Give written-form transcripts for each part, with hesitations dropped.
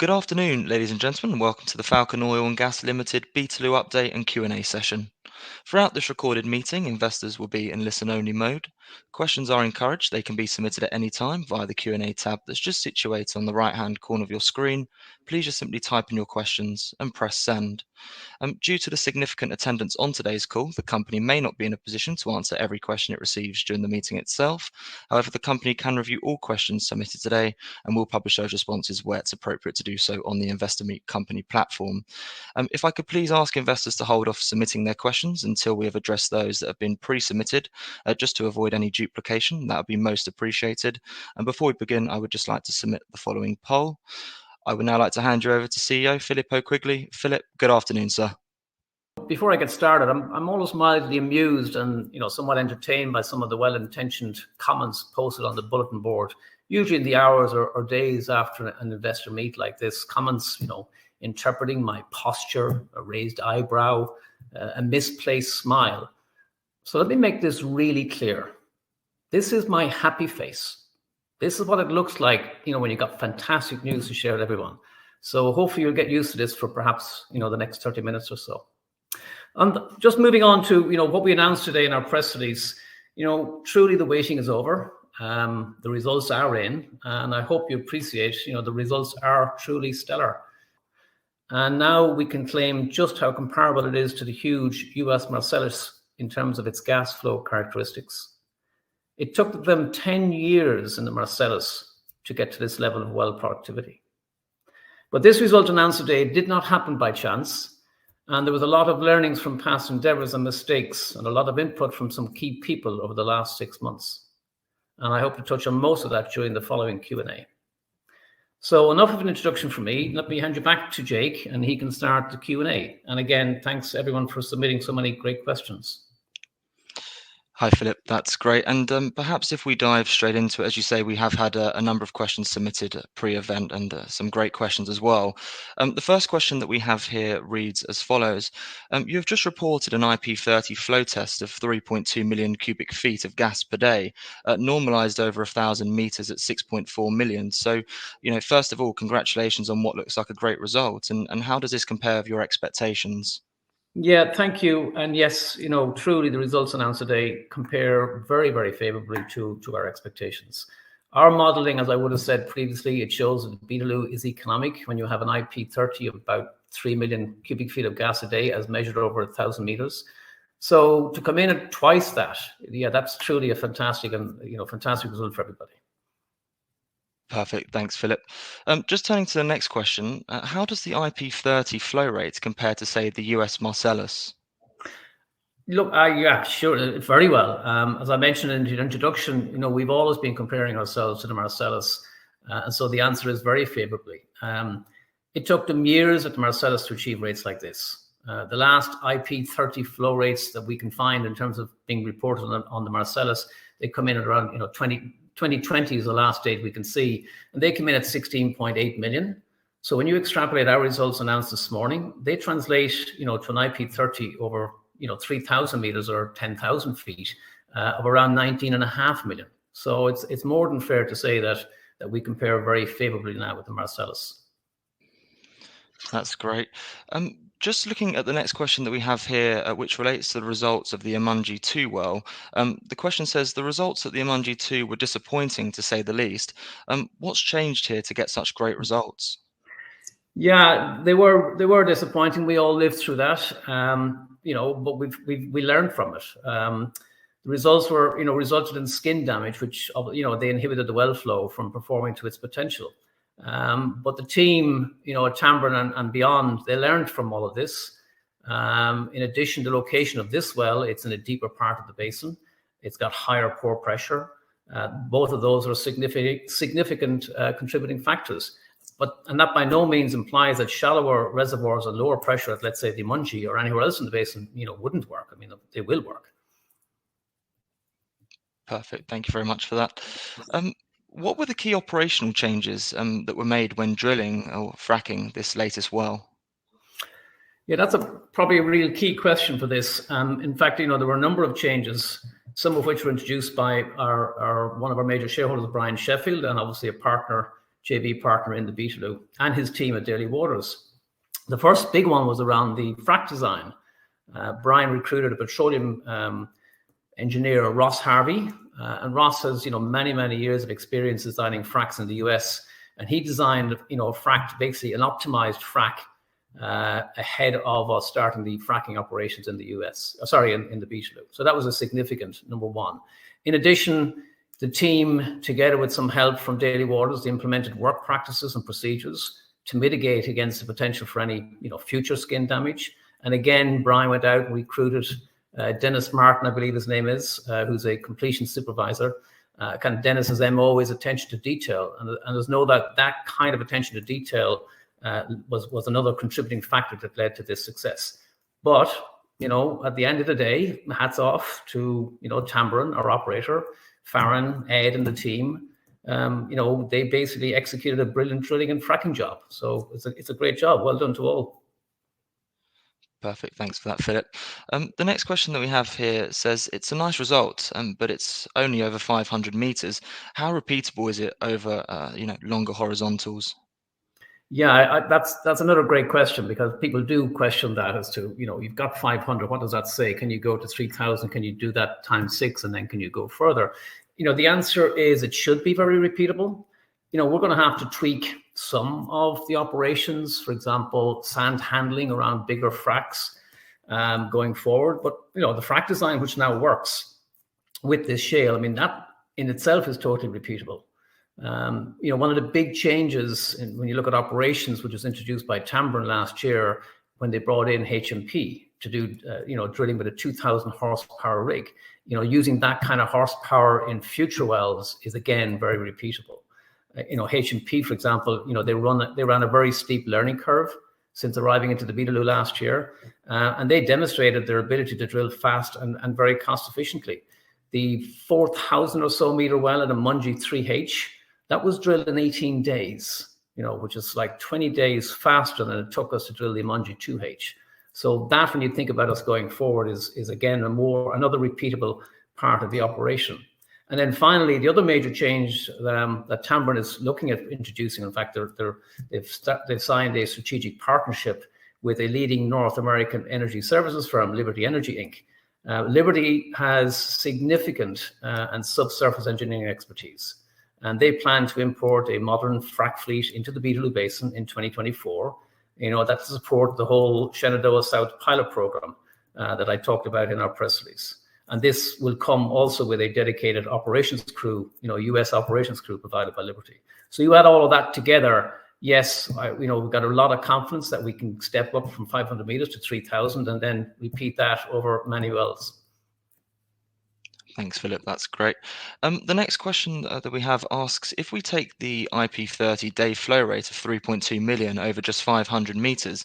Good afternoon, ladies and gentlemen, and welcome to the Falcon Oil and Gas Limited Beetaloo update and Q&A session. Throughout this recorded meeting, investors will be in listen-only mode. Questions are encouraged. They can be submitted at any time via the Q&A tab that's just situated on the right-hand corner of your screen. Please just simply type in your questions and press send. Due to the significant attendance on today's call, the company may not be in a position to answer every question it receives during the meeting itself. However, the company can review all questions submitted today and will publish those responses where it's appropriate to do so on the Investor Meet Company platform. If I could please ask investors to hold off submitting their questions until we have addressed those that have been pre-submitted, just to avoid any duplication, that would be most appreciated. And before we begin, I would just like to submit the following poll. I would now like to hand you over to CEO Filippo Quigley. Philip, good afternoon, sir. Before I get started, I'm always mildly amused and somewhat entertained by some of the well-intentioned comments posted on the bulletin board, usually in the hours or days after an investor meet like this. Comments, interpreting my posture, a raised eyebrow, a misplaced smile. So let me make this really clear. This is my happy face. This is what it looks like, when you've got fantastic news to share with everyone. So hopefully you'll get used to this for perhaps, the next 30 minutes or so. And just moving on to, what we announced today in our press release, truly the waiting is over. The results are in, and I hope you appreciate, the results are truly stellar. And now we can claim just how comparable it is to the huge US Marcellus in terms of its gas flow characteristics. It took them 10 years in the Marcellus to get to this level of well productivity. But this result announced today did not happen by chance. And there was a lot of learnings from past endeavors and mistakes and a lot of input from some key people over the last 6 months. And I hope to touch on most of that during the following Q&A. So enough of an introduction from me. Let me hand you back to Jake and he can start the Q&A. And again, thanks everyone for submitting so many great questions. Hi, Philip. That's great. And perhaps if we dive straight into it, as you say, we have had a number of questions submitted pre-event and some great questions as well. The first question that we have here reads as follows. You have just reported an IP30 flow test of 3.2 million cubic feet of gas per day, normalized over 1,000 meters at 6.4 million. So, first of all, congratulations on what looks like a great result. And how does this compare with your expectations? Yeah, thank you. And yes, truly the results announced today compare very, very favorably to our expectations. Our modeling, as I would have said previously, it shows that Beetaloo is economic when you have an IP30 of about 3 million cubic feet of gas a day as measured over 1,000 meters. So to come in at twice that, yeah, that's truly a fantastic and fantastic result for everybody. Perfect. Thanks, Philip. Just turning to the next question, how does the IP30 flow rate compare to, say, the US Marcellus? Look, yeah, sure, very well. As I mentioned in the introduction, we've always been comparing ourselves to the Marcellus, and so the answer is very favorably. It took them years at the Marcellus to achieve rates like this. The last IP30 flow rates that we can find in terms of being reported on the Marcellus, they come in at around 2020 is the last date we can see, and they come in at 16.8 million. So when you extrapolate our results announced this morning, they translate, to an IP30 over, 3,000 meters or 10,000 feet of around 19.5 million. So it's more than fair to say that we compare very favorably now with the Marcellus. That's great. Just looking at the next question that we have here, which relates to the results of the Amangi 2 well. The question says, the results at the Amangi 2 were disappointing, to say the least. What's changed here to get such great results? Yeah, they were disappointing. We all lived through that, but we learned from it. The results were, resulted in skin damage, which, they inhibited the well flow from performing to its potential. But the team, at Tamburn and beyond, they learned from all of this. In addition, the location of this well, it's in a deeper part of the basin. It's got higher pore pressure. Both of those are significant contributing factors. And that by no means implies that shallower reservoirs at lower pressure at, let's say, the Amangi or anywhere else in the basin, wouldn't work. I mean, they will work. Perfect. Thank you very much for that. What were the key operational changes that were made when drilling or fracking this latest well? Yeah, that's probably a real key question for this. In fact, there were a number of changes, some of which were introduced by one of our major shareholders, Brian Sheffield, and obviously a partner JV partner in the Beetaloo, and his team at Daly Waters. The first big one was around the frack design. Brian recruited a petroleum engineer, Ross Harvey, and Ross has many years of experience designing fracks in the US, and he designed a frack, basically an optimized frack ahead of us starting the fracking operations in the US, in the Beetaloo. So that was a significant number one. In addition, the team, together with some help from Daly Waters, implemented work practices and procedures to mitigate against the potential for any future skin damage. And again, Brian went out and recruited Dennis Martin, I believe his name is, who's a completion supervisor. Kind of Dennis's MO is attention to detail, and there's no doubt that kind of attention to detail was another contributing factor that led to this success. But at the end of the day, hats off to Tamboran, our operator, Farron, Ed, and the team. They basically executed a brilliant drilling and fracking job. So it's a great job. Well done to all. Perfect. Thanks for that, Philip. The next question that we have here says it's a nice result, but it's only over 500 meters. How repeatable is it over longer horizontals? Yeah, that's another great question, because people do question that as to you've got 500. What does that say? Can you go to 3,000? Can you do that times 6, and then can you go further? The answer is it should be very repeatable. We're going to have to tweak some of the operations, for example, sand handling around bigger fracks going forward. But, the frack design, which now works with this shale, that in itself is totally repeatable. One of the big changes when you look at operations, which was introduced by Tamboran last year when they brought in HMP to do, drilling with a 2,000 horsepower rig, using that kind of horsepower in future wells is, again, very repeatable. HMP, for example, they ran a very steep learning curve since arriving into the Beetaloo last year, and they demonstrated their ability to drill fast and very cost efficiently. The 4,000 or so meter well at Amangi 3H, that was drilled in 18 days, which is like 20 days faster than it took us to drill the Amangi 2H. So that, when you think about us going forward, is again another repeatable part of the operation. And then finally, the other major change that Tamboran is looking at introducing, in fact, they've signed a strategic partnership with a leading North American energy services firm, Liberty Energy Inc. Liberty has significant and subsurface engineering expertise, and they plan to import a modern frack fleet into the Beetaloo Basin in 2024. That to support the whole Shenandoah South pilot program that I talked about in our press release. And this will come also with a dedicated operations crew, US operations crew provided by Liberty. So you add all of that together, yes, we've got a lot of confidence that we can step up from 500 meters to 3,000 and then repeat that over many wells. Thanks, Philip. That's great. The next question that we have asks, if we take the IP30 day flow rate of 3.2 million over just 500 meters,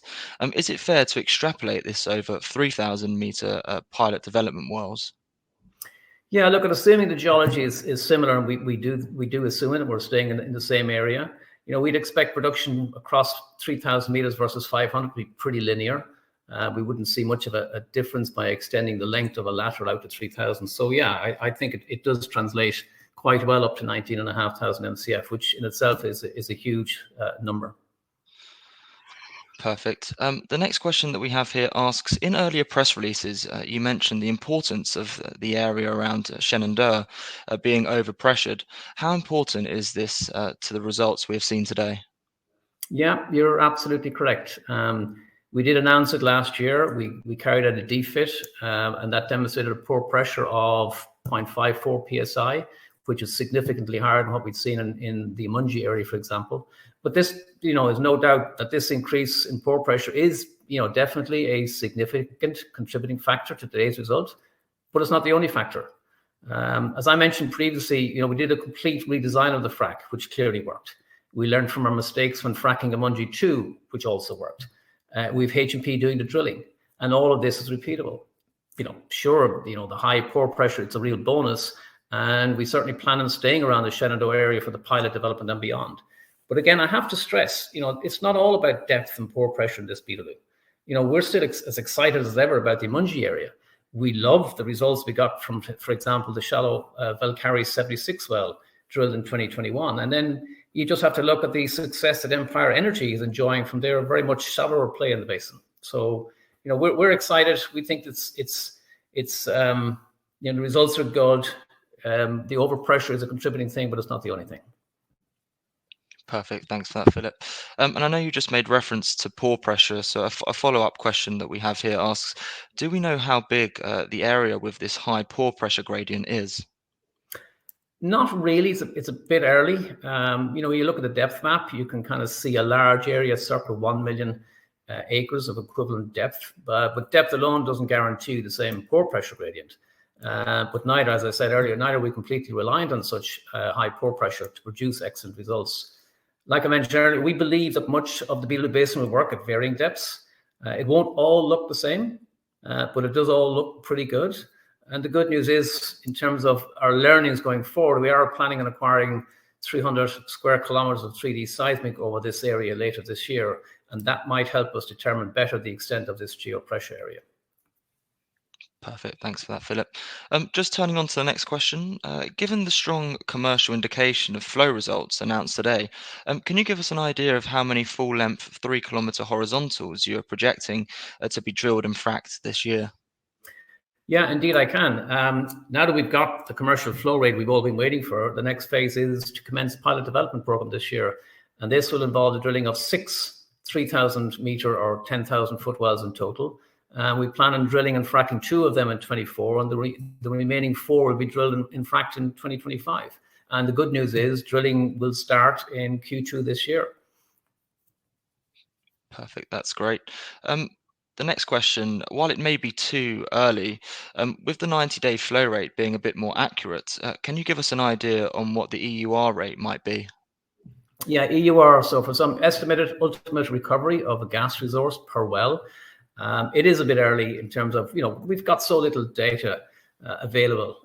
is it fair to extrapolate this over 3,000 meter pilot development wells? Yeah, look, assuming the geology is similar, and we do assume it, and we're staying in the same area, we'd expect production across 3,000 meters versus 500 to be pretty linear. We wouldn't see much of a difference by extending the length of a lateral out to 3,000. So yeah, I think it does translate quite well up to 19,500 MCF, which in itself is a huge number. Perfect. The next question that we have here asks, in earlier press releases, you mentioned the importance of the area around Shenandoah being overpressured. How important is this to the results we have seen today? Yeah, you're absolutely correct. We did announce it last year. We carried out a defit, and that demonstrated a pore pressure of 0.54 psi, which is significantly higher than what we'd seen in the Amangi area, for example. But this, is no doubt that this increase in pore pressure is, definitely a significant contributing factor to today's result, but it's not the only factor. As I mentioned previously, we did a complete redesign of the frack, which clearly worked. We learned from our mistakes when fracking Amangi 2, which also worked. We've HMP doing the drilling, and all of this is repeatable. Sure, the high pore pressure, it's a real bonus, and we certainly plan on staying around the Shenandoah area for the pilot development and beyond. But again, I have to stress, it's not all about depth and pore pressure in this Beetaloo. We're still as excited as ever about the Amangi area. We love the results we got from, for example, the shallow Valkyrie 76 well drilled in 2021. And then, you just have to look at the success that Empire Energy is enjoying from their very much shallower play in the basin. So, we're excited. We think it's the results are good. The overpressure is a contributing thing, but it's not the only thing. Perfect. Thanks for that, Philip. And I know you just made reference to pore pressure. So a follow-up question that we have here asks, do we know how big the area with this high pore pressure gradient is? Not really. It's a bit early. When you look at the depth map, you can kind of see a large area, circa 1 million acres of equivalent depth. But depth alone doesn't guarantee the same pore pressure gradient. But neither, as I said earlier, neither are we completely reliant on such high pore pressure to produce excellent results. Like I mentioned earlier, we believe that much of the Beetaloo Basin will work at varying depths. It won't all look the same, but it does all look pretty good. And the good news is, in terms of our learnings going forward, we are planning on acquiring 300 square kilometers of 3D seismic over this area later this year, and that might help us determine better the extent of this geopressure area. Perfect. Thanks for that, Philip. Just turning on to the next question. Given the strong commercial indication of flow results announced today, can you give us an idea of how many full-length 3-kilometer horizontals you are projecting to be drilled and fracked this year? Yeah, indeed I can. Now that we've got the commercial flow rate we've all been waiting for, the next phase is to commence pilot development program this year. And this will involve the drilling of 6 3,000-meter or 10,000-foot wells in total. We plan on drilling and fracking 2 of them in 24, and the remaining 4 will be drilled and fracked in 2025. And the good news is drilling will start in Q2 this year. Perfect. That's great. The next question, while it may be too early, with the 90-day flow rate being a bit more accurate, can you give us an idea on what the EUR rate might be? Yeah, EUR, so for some estimated ultimate recovery of a gas resource per well, it is a bit early in terms of, we've got so little data available.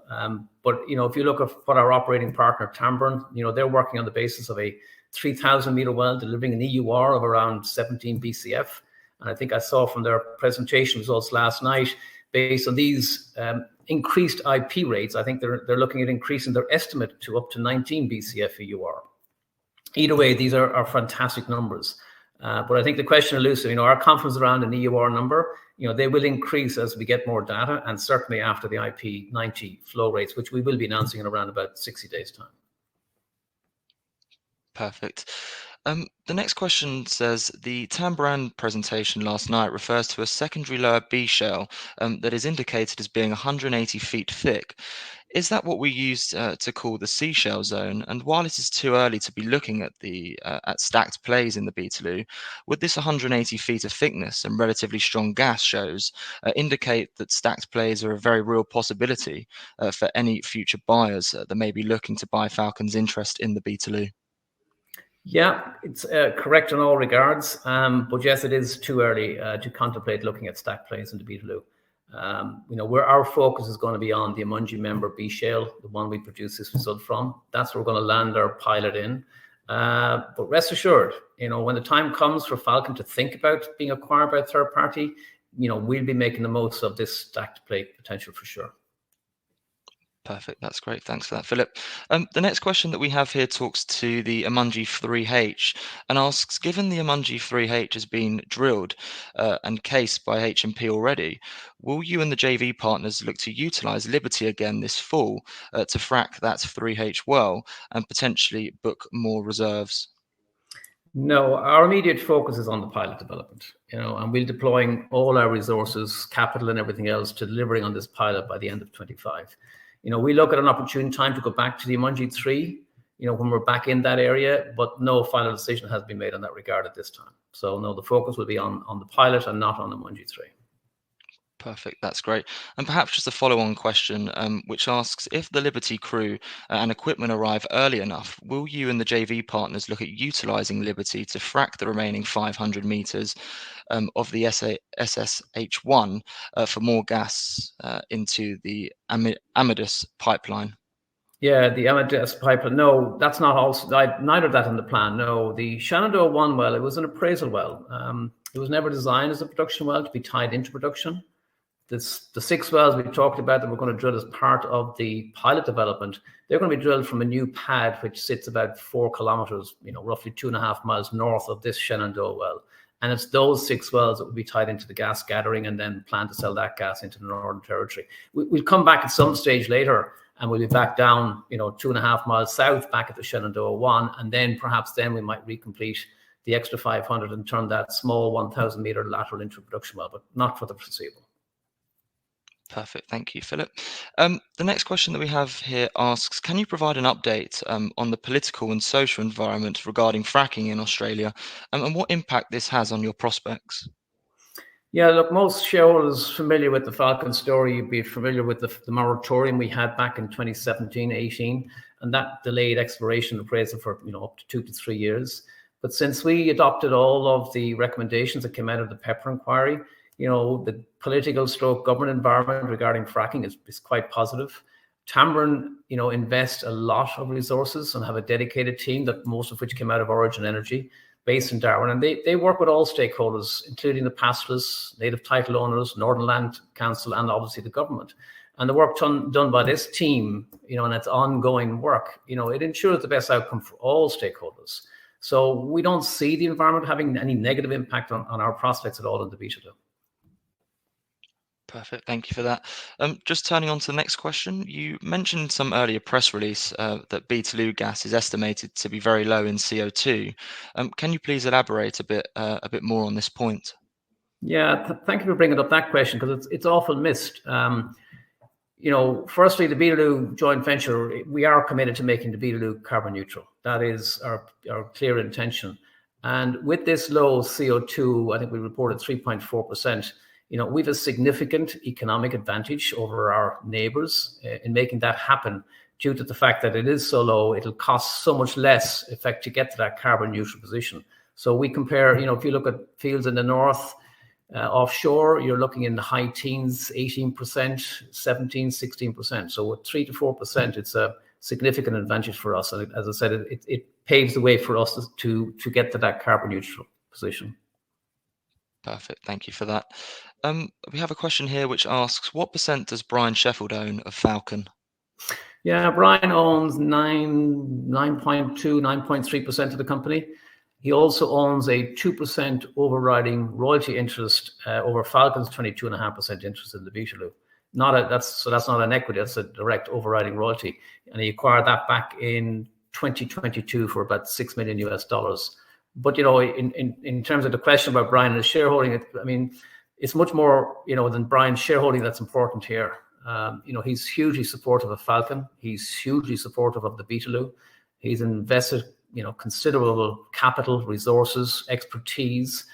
But, if you look at what our operating partner, Tamburn, they're working on the basis of a 3,000-meter well delivering an EUR of around 17 BCF. And I think I saw from their presentation results last night, based on these increased IP rates, I think they're looking at increasing their estimate to up to 19 BCF EUR. Either way, these are fantastic numbers. But I think the question elusive, our confidence around an EUR number, they will increase as we get more data, and certainly after the IP90 flow rates, which we will be announcing in around about 60 days' time. Perfect. The next question says, the Tamburran presentation last night refers to a secondary lower B shell that is indicated as being 180 feet thick. Is that what we use to call the C shell zone? And while it is too early to be looking at the stacked plays in the Beetaloo, would this 180 feet of thickness and relatively strong gas shows indicate that stacked plays are a very real possibility for any future buyers that may be looking to buy Falcon's interest in the Beetaloo? Yeah, it's correct in all regards. But yes, it is too early to contemplate looking at stacked plays in the Beetaloo. Where our focus is going to be on the Amangi member B shale, the one we produce this result from. That's where we're going to land our pilot in. But rest assured, when the time comes for Falcon to think about being acquired by a third party, we'll be making the most of this stacked play potential for sure. Perfect. That's great. Thanks for that, Philip. The next question that we have here talks to the Amangi 3H and asks, given the Amangi 3H has been drilled and cased by H&P already, will you and the JV partners look to utilize Liberty again this fall to frack that 3H well and potentially book more reserves? No, our immediate focus is on the pilot development, and we're deploying all our resources, capital and everything else to delivering on this pilot by the end of 25. We look at an opportune time to go back to the Amangi 3, when we're back in that area, but no final decision has been made on that regard at this time. So no, the focus will be on the pilot and not on the Amangi 3. Perfect. That's great. And perhaps just a follow-on question, which asks, if the Liberty crew and equipment arrive early enough, will you and the JV partners look at utilizing Liberty to frack the remaining 500 meters of the SSH1 for more gas into the Amadeus pipeline? Yeah, the Amadeus pipeline. No, that's not also neither of that in the plan. No, the Shenandoah 1 well, it was an appraisal well. It was never designed as a production well to be tied into production. the 6 wells we talked about that we're going to drill as part of the pilot development, they're going to be drilled from a new pad which sits about 4 kilometers, roughly 2.5 miles north of this Shenandoah well. And it's those 6 wells that will be tied into the gas gathering and then plan to sell that gas into the Northern Territory. We'll come back at some stage later and we'll be back down, 2.5 miles south back at the Shenandoah 1. And then perhaps then we might recomplete the extra 500 and turn that small 1,000 meter lateral into a production well, but not for the foreseeable. Perfect. Thank you, Philip. The next question that we have here asks, can you provide an update on the political and social environment regarding fracking in Australia and what impact this has on your prospects? Yeah, look, most shareholders familiar with the Falcon story, you'd be familiar with the moratorium we had back in 2017-18, and that delayed exploration appraisal for up to 2 to 3 years. But since we adopted all of the recommendations that came out of the Pepper inquiry, the political stroke government environment regarding fracking is quite positive. Tambourine, invest a lot of resources and have a dedicated team, that most of which came out of Origin Energy, based in Darwin. And they work with all stakeholders, including the pastoralists, native title owners, Northern Land Council, and obviously the government. And the work done by this team, and its ongoing work, it ensures the best outcome for all stakeholders. So we don't see the environment having any negative impact on our prospects at all in the Beetaloo. Perfect. Thank you for that. Just turning on to the next question, you mentioned some earlier press release that Beetaloo gas is estimated to be very low in CO2. Can you please elaborate a bit more on this point? Yeah, thank you for bringing up that question, because it's often missed. Firstly, the Beetaloo joint venture, we are committed to making the Beetaloo carbon neutral. That is our clear intention. And with this low CO2, I think we reported 3.4%. We have a significant economic advantage over our neighbours in making that happen, due to the fact that it is so low. It'll cost so much less, in fact, to get to that carbon neutral position. So we compare, if you look at fields in the north, offshore, you're looking in the high teens, 18%, 17, 16%. So with 3 to 4%, it's a significant advantage for us. And as I said, it paves the way for us to get to that carbon neutral position. Perfect. Thank you for that. We have a question here which asks, what % does Brian Sheffield own of Falcon? Yeah, Brian owns 9.2, 9.3% of the company. He also owns a 2% overriding royalty interest over Falcon's 22.5% interest in the Beetaloo. That's not an equity, that's a direct overriding royalty. And he acquired that back in 2022 for about $6 million US. But, in terms of the question about Brian and his shareholding, it's much more, than Brian's shareholding that's important here. He's hugely supportive of Falcon. He's hugely supportive of the Beetaloo. He's invested, considerable capital, resources, expertise.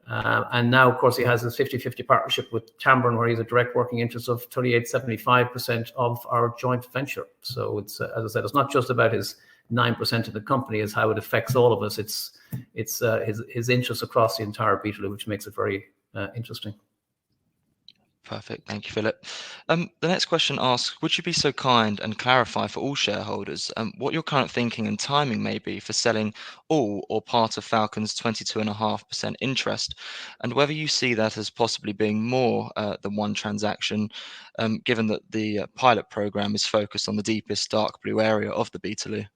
And now, of course, he has his 50-50 partnership with Tambourine, where he's a direct working interest of 38.75% of our joint venture. So it's, as I said, it's not just about his 9% of the company, is how it affects all of us. It's his interest across the entire Beetaloo, which makes it very interesting. Perfect. Thank you, Philip. The next question asks, would you be so kind and clarify for all shareholders what your current thinking and timing may be for selling all or part of Falcon's 22.5% interest, and whether you see that as possibly being more than one transaction, given that the pilot program is focused on the deepest dark blue area of the Beetaloo?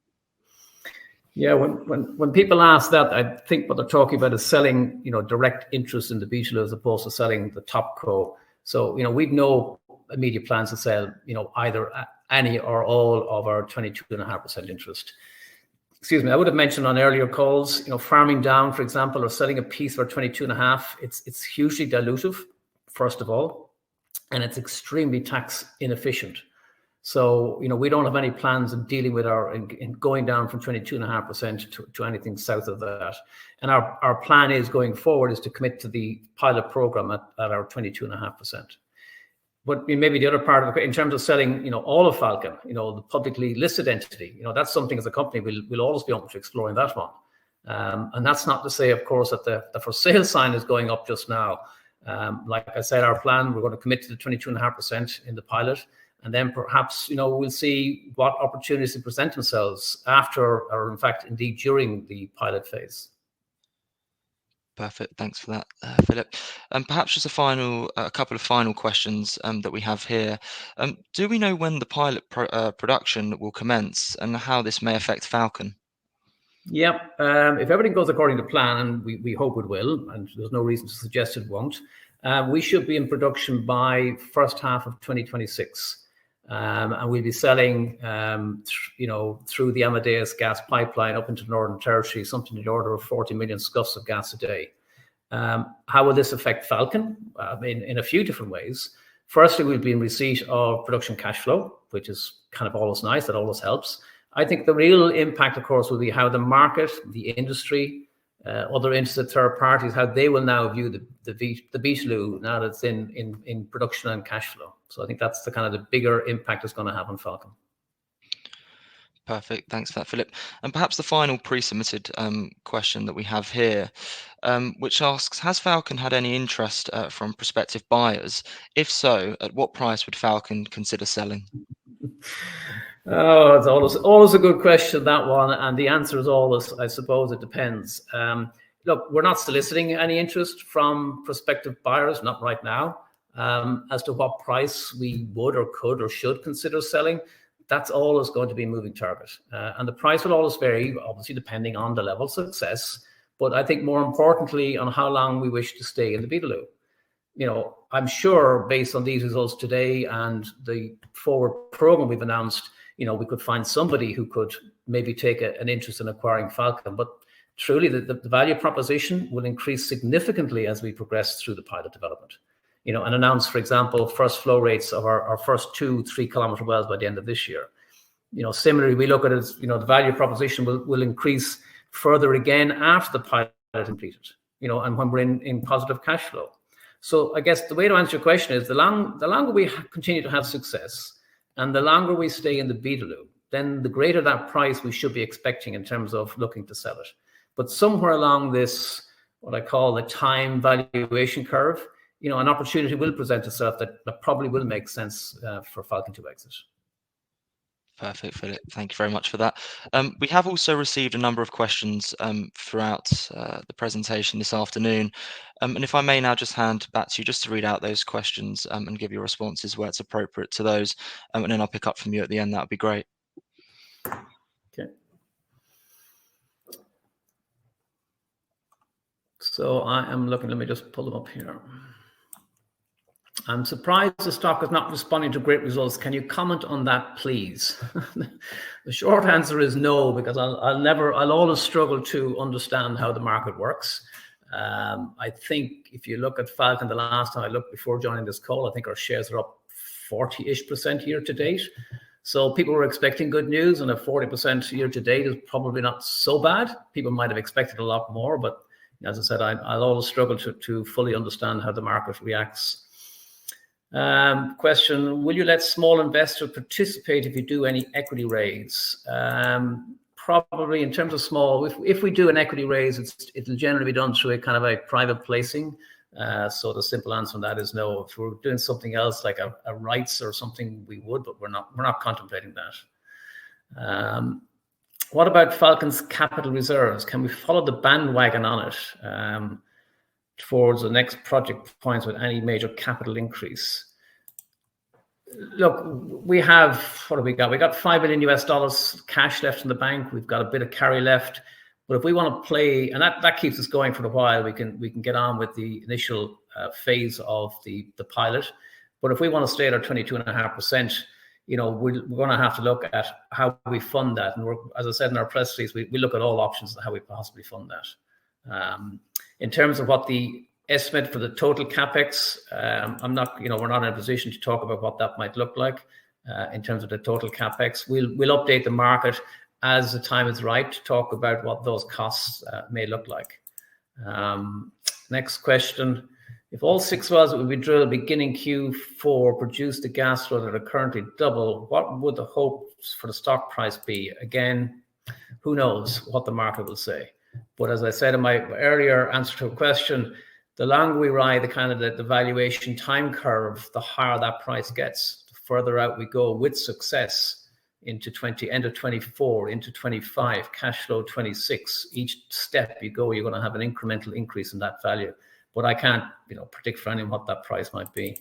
Yeah, when people ask that, I think what they're talking about is selling, direct interest in the Beetaloo as opposed to selling the top co. So, we've no immediate plans to sell, either any or all of our 22.5% interest. Excuse me, I would have mentioned on earlier calls, farming down, for example, or selling a piece of our 22.5, it's hugely dilutive, first of all, and it's extremely tax inefficient. So, we don't have any plans of dealing with in going down from 22.5% to anything south of that. And our plan is going forward is to commit to the pilot program at our 22.5%. But maybe the other part of it, in terms of selling, all of Falcon, the publicly listed entity, that's something as a company we'll always be open to exploring that one. And that's not to say, of course, that the for sale sign is going up just now. Like I said, our plan, we're going to commit to the 22.5% in the pilot. And then perhaps, we'll see what opportunities present themselves after, or in fact, indeed during the pilot phase. Perfect. Thanks for that, Philip. Perhaps just a couple of final questions that we have here. Do we know when the pilot production will commence and how this may affect Falcon? Yep. If everything goes according to plan, and we hope it will, and there's no reason to suggest it won't, we should be in production by first half of 2026. And we'll be selling, through the Amadeus gas pipeline up into the Northern Territory, something in the order of 40 million scuffs of gas a day. How will this affect Falcon? In a few different ways. Firstly, we'll be in receipt of production cash flow, which is kind of always nice. That always helps. I think the real impact, of course, will be how the market, the industry, other interested third parties, how they will now view the Beetaloo now that it's in production and cash flow. So I think that's the kind of the bigger impact it's going to have on Falcon. Perfect. Thanks for that, Philip. And perhaps the final pre-submitted question that we have here, which asks, has Falcon had any interest from prospective buyers? If so, at what price would Falcon consider selling? Oh, it's always a good question, that one. And the answer is always, I suppose, it depends. Look, we're not soliciting any interest from prospective buyers, not right now. As to what price we would or could or should consider selling, that's always going to be a moving target. And the price will always vary, obviously, depending on the level of success. But I think more importantly, on how long we wish to stay in the Beetaloo. I'm sure based on these results today and the forward program we've announced, we could find somebody who could maybe take an interest in acquiring Falcon. But truly, the value proposition will increase significantly as we progress through the pilot development. And announce, for example, first flow rates of our first 2-3 kilometer wells by the end of this year. Similarly, we look at it as, the value proposition will increase further again after the pilot is completed, and when we're in positive cash flow. So I guess the way to answer your question is the longer we continue to have success and the longer we stay in the Beetaloo, then the greater that price we should be expecting in terms of looking to sell it. But somewhere along this, what I call the time valuation curve, an opportunity will present itself that probably will make sense for Falcon to exit. Perfect, Philip. Thank you very much for that. We have also received a number of questions throughout the presentation this afternoon. And if I may now just hand back to you just to read out those questions and give your responses where it's appropriate to those. And then I'll pick up from you at the end. That would be great. Okay. So I am looking, let me just pull them up here. I'm surprised the stock is not responding to great results. Can you comment on that, please? The short answer is no, because I'll always struggle to understand how the market works. I think if you look at Falcon, the last time I looked before joining this call, I think our shares are up 40-ish% year to date. So people were expecting good news, and a 40% year to date is probably not so bad. People might have expected a lot more, but as I said, I'll always struggle to fully understand how the market reacts. Question, will you let small investors participate if you do any equity raise? Probably in terms of small, if we do an equity raise, it'll generally be done through a kind of a private placing. So the simple answer on that is no. If we're doing something else like a rights or something, we would, but we're not contemplating that. What about Falcon's capital reserves? Can we follow the bandwagon on it towards the next project points with any major capital increase? Look, we have, what have we got? We got $5 million cash left in the bank. We've got a bit of carry left. But if we want to play, and that keeps us going for a while, we can get on with the initial phase of the pilot. But if we want to stay at our 22.5%, we're going to have to look at how we fund that. And as I said in our press release, we look at all options and how we possibly fund that. In terms of what the estimate for the total capex, we're not in a position to talk about what that might look like in terms of the total capex. We'll update the market as the time is right to talk about what those costs may look like. Next question. If all 6 wells that will be drilled beginning Q4 produce the gas flow that are currently double, what would the hopes for the stock price be? Again, who knows what the market will say. But as I said in my earlier answer to a question, the longer we ride the valuation time curve, the higher that price gets. The further out we go with success, into end of 24, into 25, cash flow 26. Each step you go, you're going to have an incremental increase in that value. But I can't, predict for anyone what that price might be.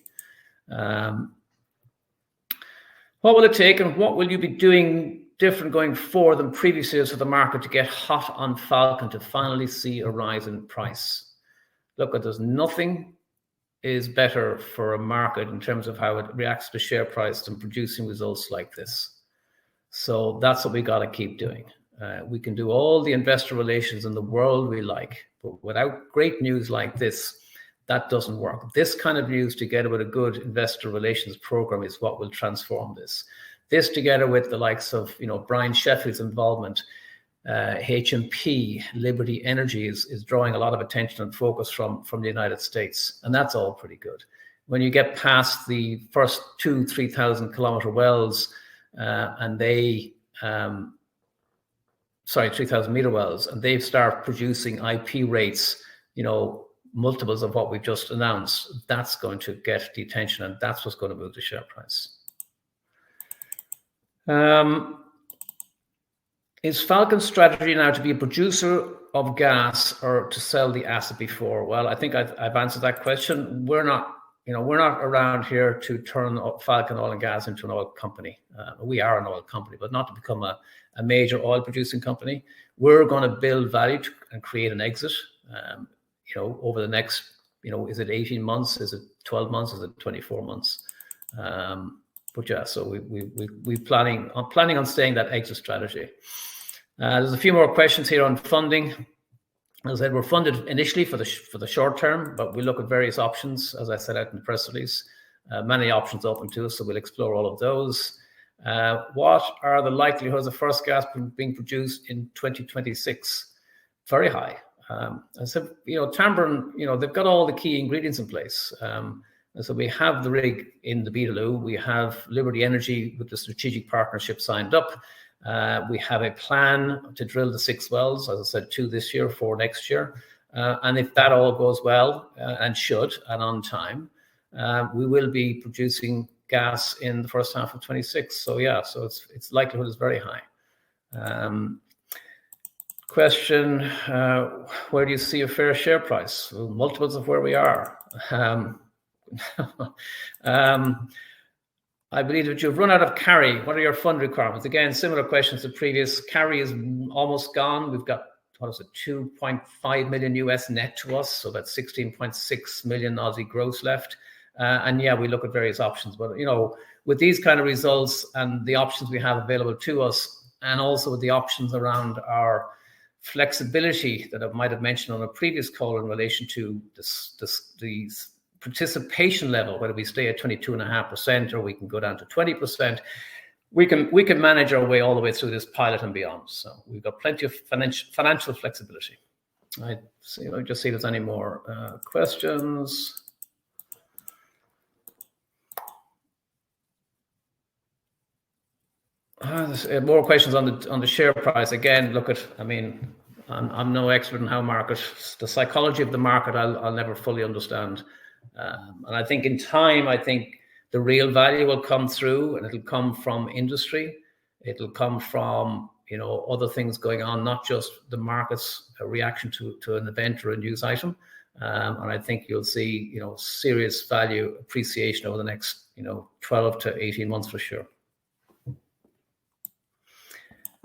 What will it take, and what will you be doing different going forward than previous years for the market to get hot on Falcon, to finally see a rise in price? Look, there's nothing is better for a market in terms of how it reacts to share price than producing results like this. So that's what we got to keep doing. We can do all the investor relations in the world we like, but without great news like this, that doesn't work. This kind of news together with a good investor relations program is what will transform this. This together with the likes of, Brian Sheffield's involvement, H&P, Liberty Energy is drawing a lot of attention and focus from the United States. And that's all pretty good. When you get past the first 3,000 kilometer wells, and 3,000 meter wells, and they start producing IP rates, multiples of what we've just announced, that's going to get the attention, and that's what's going to move the share price. Is Falcon's strategy now to be a producer of gas or to sell the asset before? Well, I think I've answered that question. We're not around here to turn Falcon Oil and Gas into an oil company. We are an oil company, but not to become a major oil producing company. We're going to build value and create an exit, over the next, is it 18 months? Is it 12 months? Is it 24 months? But yeah, so we're planning on staying that exit strategy. There's a few more questions here on funding. As I said, we're funded initially for the short term, but we look at various options, as I said out in the press release. Many options open to us, so we'll explore all of those. What are the likelihoods of first gas being produced in 2026? Very high. I said, Tamboran, they've got all the key ingredients in place. So we have the rig in the Beetaloo. We have Liberty Energy with the strategic partnership signed up. We have a plan to drill the 6 wells, as I said, 2 this year, 4 next year. And if that all goes well, and on time, we will be producing gas in the first half of 26. So yeah, so its likelihood is very high. Question, where do you see a fair share price? Well, multiples of where we are. I believe that you've run out of carry. What are your fund requirements? Again, similar questions to previous. Carry is almost gone. We've got, 2.5 million US net to us, so that's 16.6 million Aussie gross left. And yeah, we look at various options, but with these kind of results and the options we have available to us, and also with the options around our flexibility that I might have mentioned on a previous call in relation to the participation level, whether we stay at 22.5% or we can go down to 20%, we can manage our way all the way through this pilot and beyond. So we've got plenty of financial flexibility. Let me just see if there's any more questions. More questions on the share price. Again, I'm no expert in how the psychology of the market, I'll never fully understand. And I think in time, the real value will come through, and it'll come from industry. It'll come from, other things going on, not just the market's reaction to an event or a news item. And I think you'll see, serious value appreciation over the next, 12 to 18 months for sure.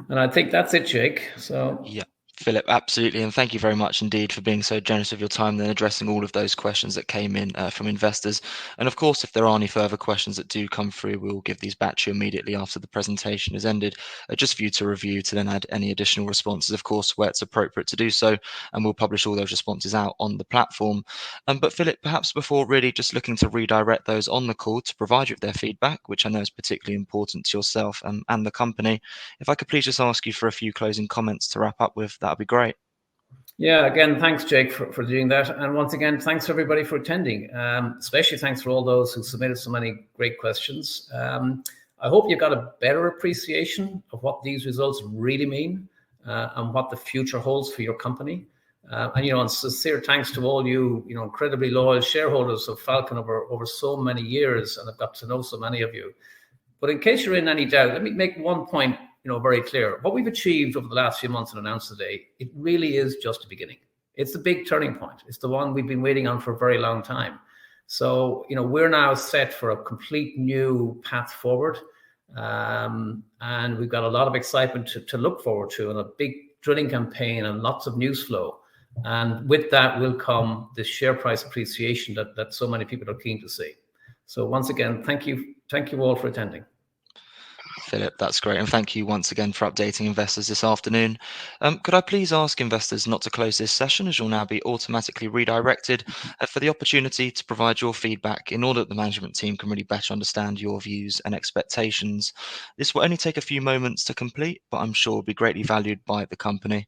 And I think that's it, Jake. So yeah. Philip, absolutely. And thank you very much indeed for being so generous with your time and addressing all of those questions that came in from investors. And of course, if there are any further questions that do come through, we'll give these back to you immediately after the presentation is ended, just for you to review, to then add any additional responses, of course, where it's appropriate to do so. And we'll publish all those responses out on the platform. But Philip, perhaps before really just looking to redirect those on the call to provide you with their feedback, which I know is particularly important to yourself and the company, if I could please just ask you for a few closing comments to wrap up with, that'd be great. Yeah, again, thanks, Jake, for doing that. And once again, thanks everybody for attending. Especially thanks for all those who submitted so many great questions. I hope you got a better appreciation of what these results really mean and what the future holds for your company. And sincere thanks to all you, incredibly loyal shareholders of Falcon over so many years, and I've got to know so many of you. But in case you're in any doubt, let me make one point, very clear. What we've achieved over the last few months and announced today, it really is just the beginning. It's the big turning point. It's the one we've been waiting on for a very long time. So, we're now set for a complete new path forward. And we've got a lot of excitement to look forward to, and a big drilling campaign and lots of news flow. And with that will come the share price appreciation that so many people are keen to see. So once again, thank you all for attending. Philip, that's great. And thank you once again for updating investors this afternoon. Could I please ask investors not to close this session, as you'll now be automatically redirected for the opportunity to provide your feedback in order that the management team can really better understand your views and expectations. This will only take a few moments to complete, but I'm sure will be greatly valued by the company.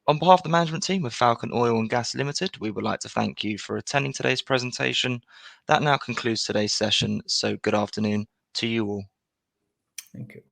On behalf of the management team of Falcon Oil and Gas Limited, we would like to thank you for attending today's presentation. That now concludes today's session, so good afternoon to you all. Thank you.